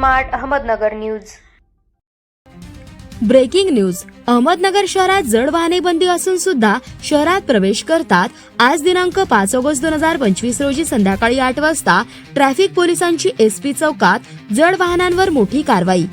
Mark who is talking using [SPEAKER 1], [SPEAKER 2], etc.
[SPEAKER 1] Smart Ahmednagar news.
[SPEAKER 2] Breaking news. Ahmednagar शहरात जड वाहने बंदी असून सुद्धा शहरात प्रवेश करतात आज दिनांक 5 ऑगस्ट 2025 रोजी संध्याकाळी 8 वाजता ट्रॅफिक पोलिसांची SP चौकात जड वाहनांवर मोठी कारवाई।